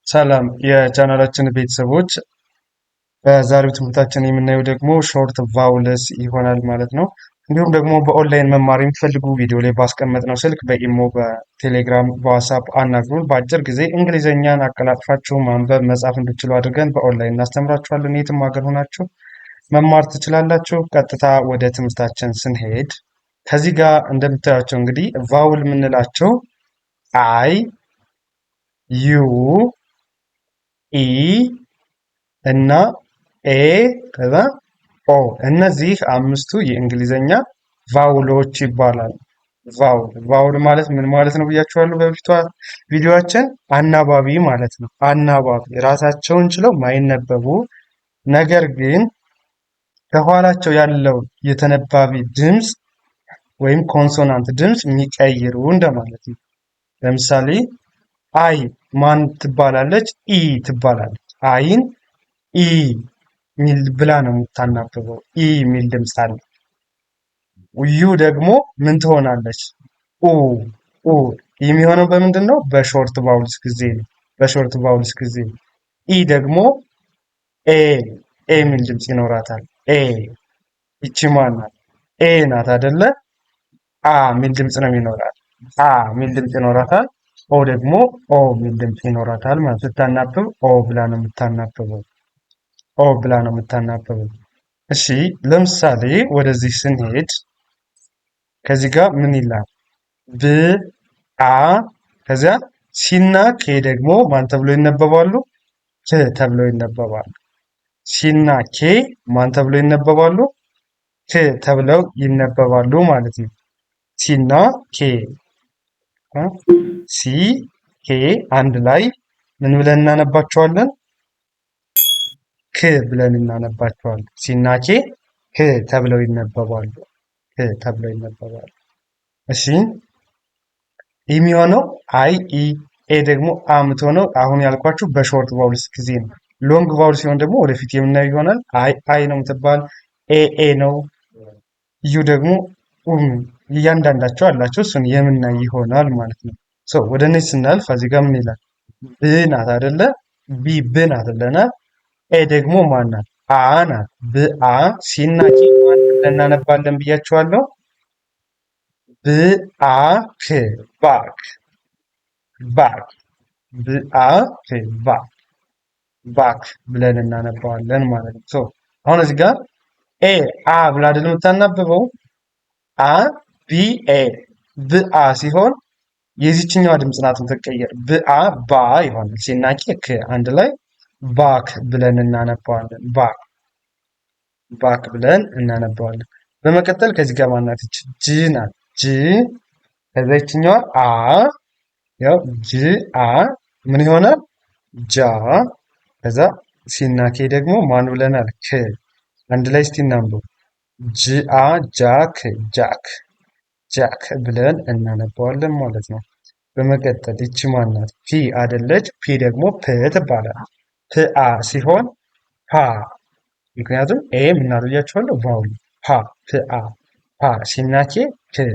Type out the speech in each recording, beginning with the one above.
ሰላም የቻናላችን ቤተሰቦች፣ በዛሬው ትምህርታችን የምናየው ደግሞ ሾርት ቫውልስ ይሆናል ማለት ነው። እንዲሁም ደግሞ በኦንላይን መማር የሚፈልጉ ቪዲዮ ላይ ባስቀመጥነው ስልክ በኢሞ፣ በቴሌግራም፣ በዋትስአፕ አናግሩን። በአጭር ጊዜ እንግሊዝኛን አቀላጥፋችሁ ማንበብ መጻፍ እንድችሉ አድርገን በኦንላይን እናስተምራችኋለን። የትም ሀገር ሆናችሁ መማር ትችላላችሁ። ቀጥታ ወደ ትምህርታችን ስንሄድ ከዚህ ጋር እንደምታያቸው እንግዲህ ቫውል የምንላቸው አይ፣ ዩ፣ ኢ እና ኤ ከዛ ኦ እነዚህ አምስቱ የእንግሊዘኛ ቫውሎች ይባላሉ። ቫውል ማለት ምን ማለት ነው ብያችኋለሁ በፊቷ ቪዲዮአችን። አናባቢ ማለት ነው። አናባቢ ራሳቸውን ችለው ማይነበቡ ነገር ግን ከኋላቸው ያለው የተነባቢ ድምፅ ወይም ኮንሶናንት ድምፅ የሚቀይሩ እንደማለት ነው። ለምሳሌ አይ ማን ትባላለች? ኢ ትባላለች። አይን ኢ ሚል ብላ ነው የምታናብበው። ኢ ሚል ድምፅ አለ። ዩ ደግሞ ምን ትሆናለች? ኡ ኡ የሚሆነው በምንድን ነው? በሾርት ቫውልስ ጊዜ ነው። በሾርት ቫውልስ ጊዜ ኢ ደግሞ ኤ ኤ ሚል ድምፅ ይኖራታል። ኤ ይቺ ማን ናት? ኤ ናት አይደለ? አ ሚል ድምፅ ነው ይኖራል። አ ሚል ድምፅ ይኖራታል። ኦ ደግሞ ኦ ሚል ድምፅ ይኖራታል ማለት ስታናብብ ኦ ብላ ነው የምታናብበው። ኦ ብላ ነው የምታናብበው። እሺ ለምሳሌ ወደዚህ ስንሄድ ከዚህ ጋር ምን ይላል? ብ አ ከዚያ ሲና ኬ ደግሞ ማን ተብሎ ይነበባሉ? ክ ተብለው ይነበባሉ። ሲና ኬ ማን ተብሎ ይነበባሉ? ክ ተብለው ይነበባሉ ማለት ነው። ሲና ኬ ሲ ኬ አንድ ላይ ምን ብለን እናነባቸዋለን? ክ ብለን እናነባቸዋለን። ሲና ኬ ክ ተብለው ይነበባሉ። ክ ተብለው ይነበባሉ። እሺ የሚሆነው አይ ኢ፣ ኤ ደግሞ አ የምትሆነው አሁን ያልኳችሁ በሾርት ቫውልስ ጊዜ ነው። ሎንግ ቫውል ሲሆን ደግሞ ወደፊት የምናየው ይሆናል። አይ አይ ነው የምትባል፣ ኤ ኤ ነው፣ ዩ ደግሞ እያንዳንዳቸው አላቸው። እሱን የምናይ ይሆናል ማለት ነው። ወደ እነዚህ ስናልፍ እዚህ ጋር ምን ይላል? ብ ናት አይደለ? ቢ ብ ናት አይደለ? ኤ ደግሞ ማን ናት? አ ናት። ብአ ሲና ኪ ማን እናነባለን ብያችኋለሁ። ብአክ ባክ ባክ ብአክ ባክ ባክ ብለን እናነባዋለን ማለት ነው። አሁን እዚህ ጋር ኤ አ ብላ አይደል የምታናብበው? አ ቢ ኤ ብአ ሲሆን የዚችኛዋ ድምፅ ናት የምትቀየር። ብአ ባ ይሆናል። ሲና ኬ ክ አንድ ላይ ባክ ብለን እናነባዋለን። ባክ ባክ ብለን እናነባዋለን። በመቀጠል ከዚህ ጋር ማናት? ጅ ናት። ጅ ከዛ ይችኛዋ አ ያው ጅ አ ምን ይሆናል? ጃ ከዛ ሲና ኬ ደግሞ ማን ብለናል? ክ አንድ ላይ እስቲ እናንብብ። ጅ አ ጃክ ጃክ ጃክ ብለን እናነባዋለን ማለት ነው። በመቀጠል ይቺ ማናት? ፒ አይደለች? ፒ ደግሞ ፕ ትባላለች። ፕ አ ሲሆን ፓ፣ ምክንያቱም ኤ ምናደርጋቸዋለሁ ቫውል ፓ ፕ አ ፓ ሲናኬ ክ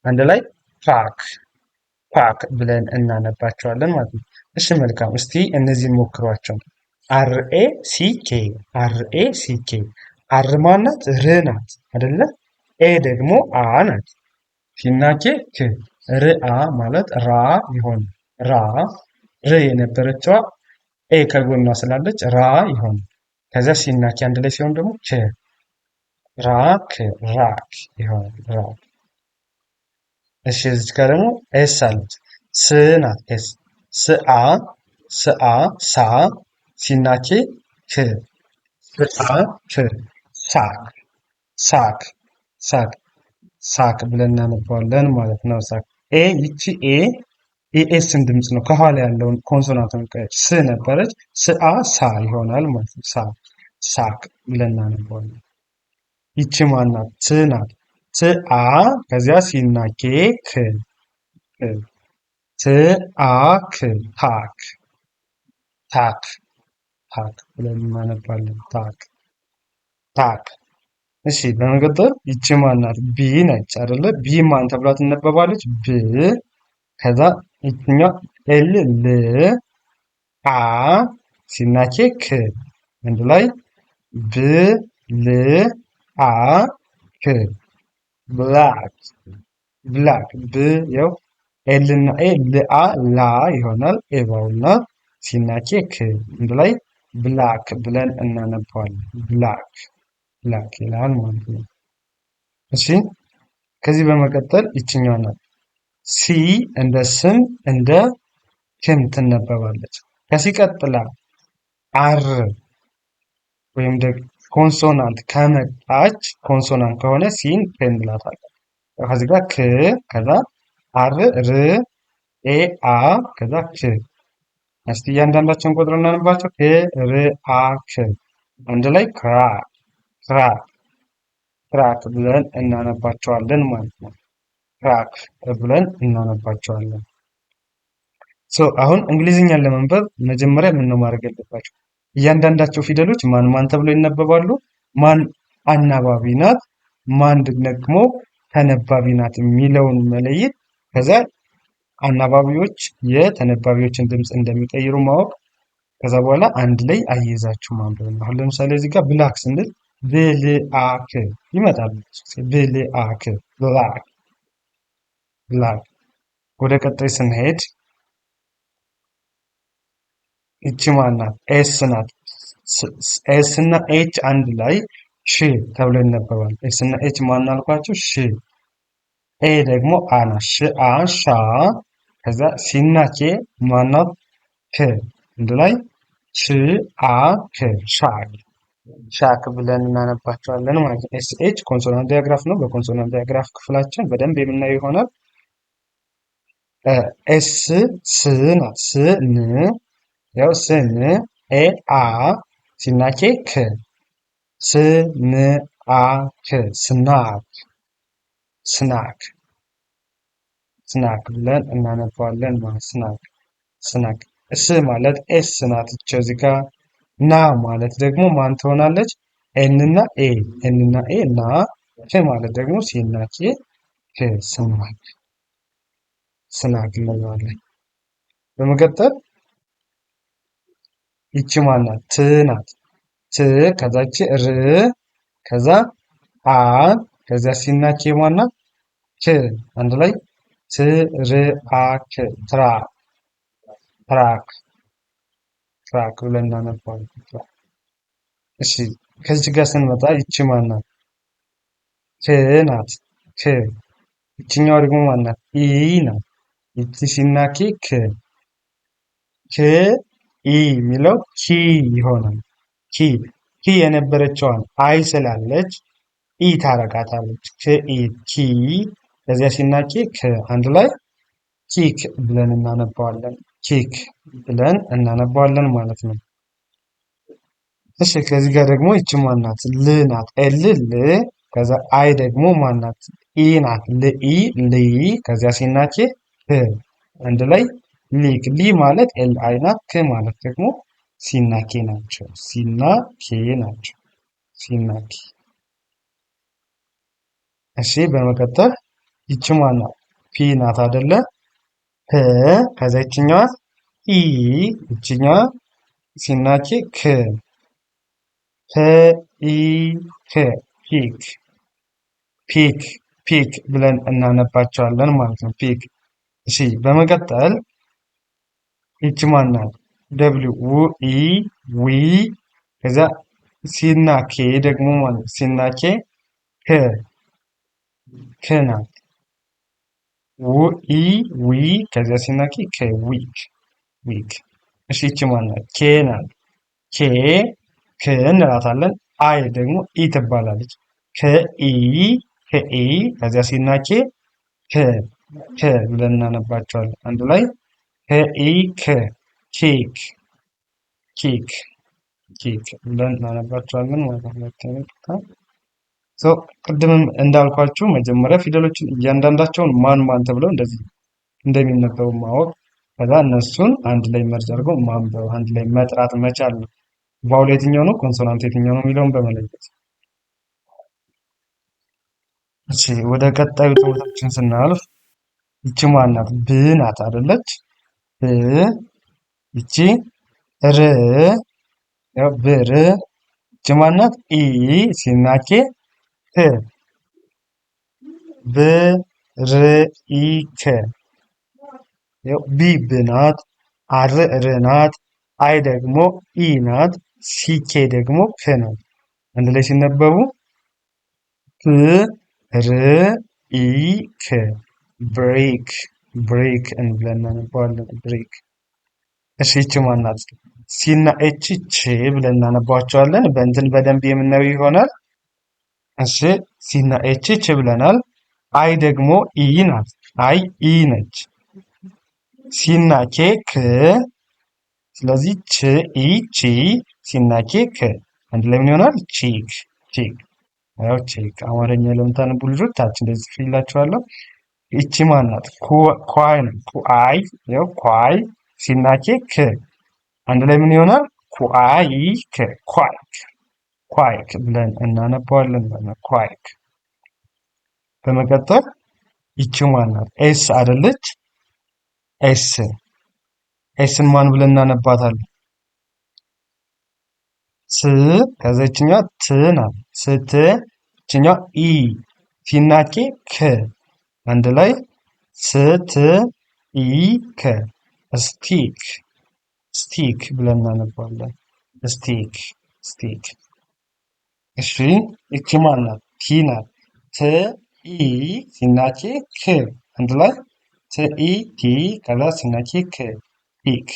አንድ ላይ ፓክ ፓክ ብለን እናነባቸዋለን ማለት ነው። እሺ መልካም፣ እስቲ እነዚህን ሞክሯቸው። አር ኤ ሲ ኬ አር ኤ ሲ ኬ አር ማናት? ር ናት አይደለ? ኤ ደግሞ አ ናት። ሲናኬ ክ ርአ ማለት ራ ይሆን ራ ር የነበረችዋ ኤ ከጎኗ ስላለች ራ ይሆን። ከዚያ ሲናኬ አንድ ላይ ሲሆን ደግሞ ክ ራክ ራክ ይሆናል። ራክ። እሺ እዚች ጋር ደግሞ ኤስ አለች። ስ ናት። ኤስ ስአ ስአ ሳ ሲናኬ ክ ስአ ክ ሳክ ሳክ ሳክ ሳክ ብለን እናነባዋለን ማለት ነው። ሳክ ኤ ይቺ ኤ የኤስን ድምፅ ነው ከኋላ ያለውን ኮንሶናንት ቀየች። ስ ነበረች። ስአ ሳ ይሆናል ማለት ነው። ሳ ሳክ ብለን እናነባዋለን። ይቺ ማናት? ት ናት። ት አ ከዚያ ሲና ኬ ክ ት አ ክ ታክ ታክ ታክ ብለን እናነባለን። ታክ ታክ። እሺ በመቀጠል ይቺ ማናት? ቢ ነች አይደለ? ቢ ማን ተብላ ትነበባለች? ብ ከዛ ይችኛው ኤል ል አ ሲናኬ ክ አንድ ላይ ብ ል አ ክ ብላክ ብላክ ብ ያው ኤል እና ኤ ልአ ላ ይሆናል። ኤ ቫውል ናት። ሲናኬ ክ አንድ ላይ ብላክ ብለን እናነባዋለን። ብላክ ብላክ ይላል ማለት ነው። እሺ ከዚህ በመቀጠል ይችኛዋ ናት። ሲ እንደ ስም እንደ ክም ትነበባለች። ከዚህ ቀጥላ አር ወይም ደግሞ ኮንሶናንት ከመጣች ኮንሶናንት ከሆነ ሲን ክ እንላታለን። ከዚህ ጋር ክ ከዛ አር ር ኤ አ ከዛ ክ። እስቲ እያንዳንዳቸውን ቁጥር እናንባቸው። ክ ር አ ክ አንድ ላይ ክራክ ክራክ ክራክ ብለን እናነባቸዋለን ማለት ነው። ክራክ ብለን እናነባቸዋለን። አሁን እንግሊዝኛን ለማንበብ መጀመሪያ ምን ነው ማድረግ ያለባቸው? እያንዳንዳቸው ፊደሎች ማን ማን ተብለው ይነበባሉ? ማን አናባቢ ናት፣ ማን ደግሞ ተነባቢ ናት የሚለውን መለየት። ከዛ አናባቢዎች የተነባቢዎችን ድምፅ እንደሚቀይሩ ማወቅ። ከዛ በኋላ አንድ ላይ አያይዛችሁ ማንበብ ነው። አሁን ለምሳሌ እዚህ ጋር ብላክ ስንል ብልአክ ይመጣል። ብልአክ ብላክ ብላክ። ወደ ቀጣይ ስንሄድ ይቺ ማናት? ኤስ ናት። ኤስ እና ኤች አንድ ላይ ሽ ተብሎ ይነበባል። ኤስ እና ኤች ማን አልኳቸው? ሽ። ኤ ደግሞ አ ናት። ሽ አ ሻ። ከዛ ሲና ኬ ማናት? ክ አንድ ላይ ሽ አ ክ ሻክ ሻክ ብለን እናነባቸዋለን ማለት ነው። ኤስ ኤች ኮንሶናንት ዲያግራፍ ነው። በኮንሶናንት ዲያግራፍ ክፍላችን በደንብ የምናየው ይሆናል። ኤስ ስ ናት። ስ ን ያው ስን ኤ አ ሲናኬ ክ ስ ን አ ክ ስናክ ስናክ ስናክ ብለን እናነባዋለን ማለት ስናክ ስናክ። እስ ማለት ኤስ ናት። እዚህ ጋ ና ማለት ደግሞ ማን ትሆናለች? ኤን እና ኤ ኤን እና ኤ ና። ክ ማለት ደግሞ ሲናኬ ክ ስናክ ስናክ እንለዋለን። በመቀጠል ይቺ ማናት? ት ናት። ት ከዛች ር ከዛ አ ከዛ ሲናኬ ማናት? ክ አንድ ላይ ት ር አ ክ ትራክ ትራክ ትራክ ብለን እናነባዋለን። እሺ ከዚህ ጋር ስንመጣ ይቺ ማናት? ክ ናት። ክ ይችኛዋ ደግሞ ማናት? ኢ ናት። ይቺ ሲናኬ ክ ክ ኢ የሚለው ኪ ይሆናል። ኪ ኪ የነበረችዋን አይ ስላለች ኢ ታረጋታለች። ከኢ ኪ ከዚያ ሲናኬ ክ አንድ ላይ ኪክ ብለን እናነባዋለን። ኪክ ብለን እናነባዋለን ማለት ነው። እሺ ከዚህ ጋር ደግሞ ይቺ ማናት? ል ናት። ኤል ል ከዛ አይ ደግሞ ማናት? ኢ ናት። ልኢ ሊ ከዚያ ሲናኬ ክ አንድ ላይ ሊክ። ሊ ማለት ኤል አይ ናት። ክ ማለት ደግሞ ሲና ኬ ናቸው። ሲና ኬ ናቸው። ሲና ኬ። እሺ በመቀጠል ይቺ ማናት? ፒ ናት አይደለ? ፕ ከዛ ይችኛዋ ኢ ይችኛዋ ሲናኬ ክ ፕ ኢ ክ ፒክ ፒክ ፒክ ብለን እናነባቸዋለን ማለት ነው። ፒክ። እሺ በመቀጠል ይቺ ማናት? ደብሊው ው ኢ ዊ ከዛ ሲና ኬ ደግሞ ማለት ሲና ኬ ክ ክ ናት። ው ኢ ዊ ከዚያ ሲና ኬ ክ ዊክ ዊክ። እሺ ይቺ ማናት? ኬ ናት። ኬ ክ እንላታለን። አይ ደግሞ ኢ ትባላለች። ከኢ ከኢ ከዚያ ሲና ኬ ክ ክ ብለን እናነባቸዋለን አንድ ላይ ከኢ ክ ኬክ ኬክ ኬክ ብለን እናነባቸዋለን ማለት ነው። ቅድምም እንዳልኳችሁ መጀመሪያ ፊደሎችን እያንዳንዳቸውን ማን ማን ተብለው እንደዚህ እንደሚነበቡ ማወቅ፣ ከዛ እነሱን አንድ ላይ መርጅ አድርገው ማንበብ፣ አንድ ላይ መጥራት መቻል ነው። ቫውል የትኛው ነው፣ ኮንሶናንት የትኛው ነው የሚለውን በመለየት። እሺ ወደ ቀጣዩ ትምህርታችን ስናልፍ ይቺ ማናት? ብ ናት አይደለች? ብ ይቺ ር ያው ብር እቺ ማናት? ኢ ሲናኬ ክ ብርኢክ ያው ቢ ብናት አር ር ናት አይ ደግሞ ኢ ናት ሲኬ ደግሞ ክ ናት። አንድ ላይ ሲነበቡ ክ ር ኢ ክ ብሬክ ብሬክ ብለን እናነባዋለን። ብሬክ። እሺ ይቺ ማናት? ሲና ኤች ች ብለን እናነባቸዋለን። በእንትን በደንብ የምናየው ይሆናል። እሺ ሲና ኤች ች ብለናል። አይ ደግሞ ኢ ናት። አይ ኢ ነች። ሲና ኬ ክ። ስለዚህ ች ኢ ቺ ሲና ኬ ክ አንድ ላይ ምን ይሆናል? ቺክ ቺክ። ያው ቺክ አማርኛ ለምታነቡ ልጆች ታች እንደዚህ ጽፍላችኋለሁ። ይቺ ማናት? ኳይ ነው። ኳይ ያው ኳይ ሲና ኬ ክ አንድ ላይ ምን ይሆናል? ኳይክ ኳይክ ኳይክ ብለን እናነባዋለን ማለት ነው። ኳይክ። በመቀጠል ይቺ ማናት? ኤስ አይደለች? ኤስን ማን ብለን እናነባታለን? ስ ከዛ ይችኛዋ ት ናት። ስት ይችኛዋ ኢ ሲናኬ ክ አንድ ላይ ስት ኢ ክ ስቲክ ስቲክ ብለን እናነባለን። ስቲክ ስቲክ። እሺ ይቺ ማናት? ቲ ናት። ት ኢ ሲናኬ ክ አንድ ላይ ት ኢ ቲ ከዛ ሲናኬ ክ ቲክ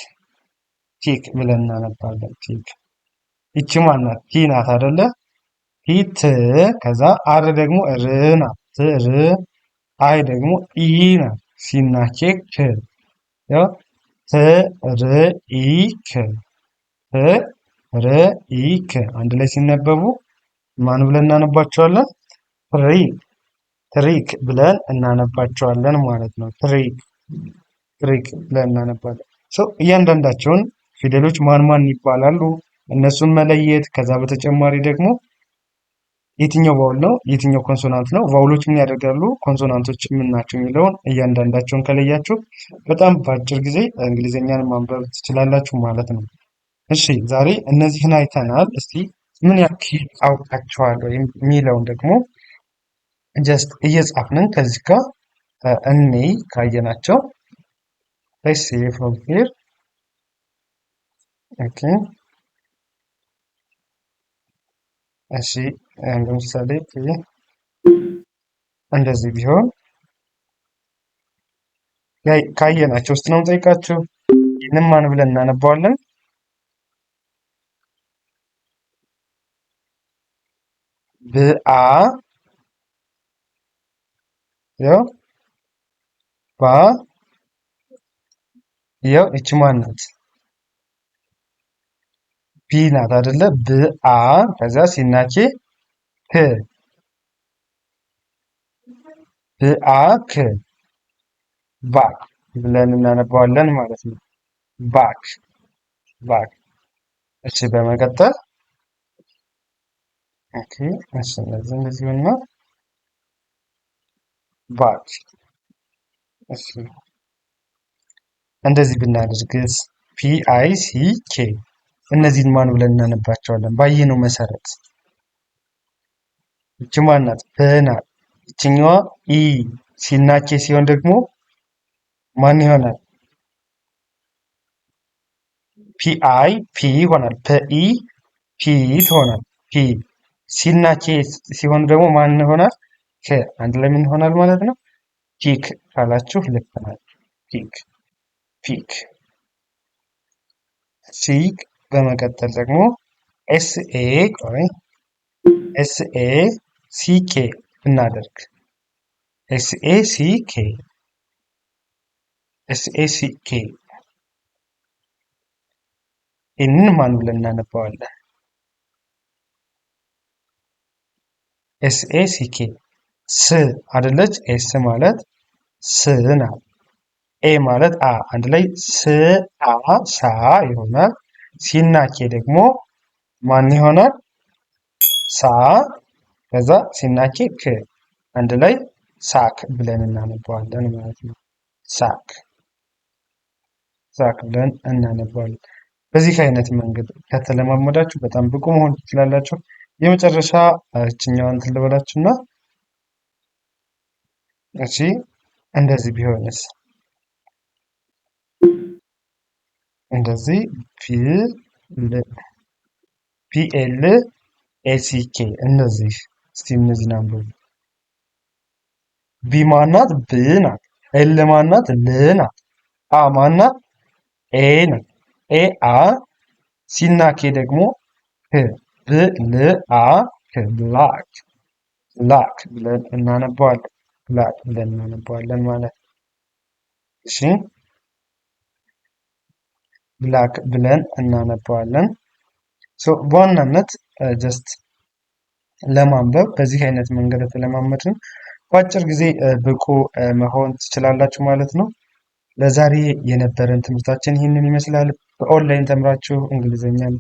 ቲክ ብለን እናነባለን። ቲክ። ይቺ ማናት? ቲ ናት አይደለ? ቲ ት ከዛ አር ደግሞ ር ናት። ት ር አይ ደግሞ ኢ ናት። ሲናኬ ክ ያው ት ር ኢ ክ ት ር ኢ ክ አንድ ላይ ሲነበቡ ማን ብለን እናነባቸዋለን? ትሪክ ትሪክ ብለን እናነባቸዋለን ማለት ነው። ትሪክ ትሪክ ብለን እናነባለን። እያንዳንዳቸውን ፊደሎች ማን ማን ይባላሉ እነሱን መለየት። ከዛ በተጨማሪ ደግሞ የትኛው ቫውል ነው የትኛው ኮንሶናንት ነው፣ ቫውሎች ምን ያደርጋሉ፣ ኮንሶናንቶች ምን ናቸው የሚለውን እያንዳንዳቸውን ከለያችሁ በጣም በአጭር ጊዜ እንግሊዝኛን ማንበብ ትችላላችሁ ማለት ነው። እሺ ዛሬ እነዚህን አይተናል። እስቲ ምን ያክል አውቃቸዋለሁ የሚለውን ደግሞ ጀስት እየጻፍንን ከዚህ ጋር እኔ ካየናቸው let's see from here. Okay. እሺ ለምሳሌ እንደዚህ ቢሆን ካየናቸው ውስጥ ነው የምጠይቃችሁ። ይህንን ማን ብለን እናነባዋለን? ብአ ያው ባ ያው እቺ ማን ናት? ቢ ናት አይደለ? ብአ ከዛ ሲናኬ ክ ብአክ ባክ ብለን እናነባዋለን ማለት ነው። ባክ ባክ። እሺ በመቀጠል ኦኬ እሺ እንደዚህ ሆነ ባክ። እሺ እንደዚህ ብናደርግስ ፒ አይ ሲ ኬ እነዚህን ማን ብለን እናነባቸዋለን? ባየነው መሰረት እቺ ማን ናት? ፕ ናት። እቺኛዋ ኢ ሲና ኬ ሲሆን ደግሞ ማን ይሆናል? ፒ አይ ፒ ይሆናል። ፕ ኢ ፒ ትሆናል። ፒ ሲና ኬ ሲሆን ደግሞ ማን ይሆናል? ከ አንድ ላይ ምን ይሆናል ማለት ነው? ፒክ ካላችሁ ልክ ናችሁ። ፒክ ፒክ። ሲክ በመቀጠል ደግሞ ኤስኤ ቆይ ኤስኤ ሲኬ ብናደርግ ኤስኤ ሲኬ ኤስኤ ሲኬ ይህንን ማን ብለን እናነባዋለን? ኤስኤ ሲኬ ስ አይደለች? ኤስ ማለት ስ ናት። ኤ ማለት አ አንድ ላይ ስ አ ሳ ይሆናል። ሲና ኬ ደግሞ ማን ይሆናል? ሳ ከዛ ሲና ኬ ክ አንድ ላይ ሳክ ብለን እናነባዋለን ማለት ነው። ሳክ ሳክ ብለን እናነባዋለን። በዚህ አይነት መንገድ ከተለማመዳችሁ በጣም ብቁ መሆን ትችላላችሁ። የመጨረሻ እችኛዋን እንትን ልበላችሁና እሺ እንደዚህ ቢሆንስ? እንደዚህ ፒኤል ኤሲኬ እንደዚህ። እስቲ እነዚህን አንብቡ። ቢ ማናት? ብ ናት። ኤል ማናት? ል ናት። አ ማናት? ኤ ናት። ኤ አ ሲና ኬ ደግሞ ክ ብ ል አ ክ ብላክ ብላክ ብለን እናነባዋለን። ብላክ ብለን እናነባዋለን ማለት እሺ። ብላክ ብለን እናነባዋለን። በዋናነት ጀስት ለማንበብ በዚህ አይነት መንገድ ተለማመድን በአጭር ጊዜ ብቁ መሆን ትችላላችሁ ማለት ነው። ለዛሬ የነበረን ትምህርታችን ይህንን ይመስላል። በኦንላይን ተምራችሁ እንግሊዝኛን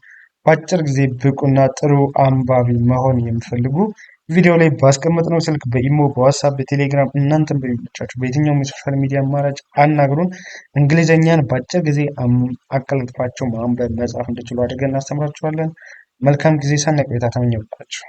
በአጭር ጊዜ ብቁና ጥሩ አንባቢ መሆን የምትፈልጉ ቪዲዮ ላይ ባስቀመጥነው ስልክ በኢሞ፣ በዋትሳፕ፣ በቴሌግራም እናንተም በሚመቻችሁ በየትኛውም የሶሻል ሚዲያ አማራጭ አናግሩን። እንግሊዝኛን በአጭር ጊዜ አቀላጥፋችሁ ማንበብ መጻፍ እንድችሉ አድርገን እናስተምራችኋለን። መልካም ጊዜ፣ ሰናይ ቆይታ ተመኘሁላችሁ።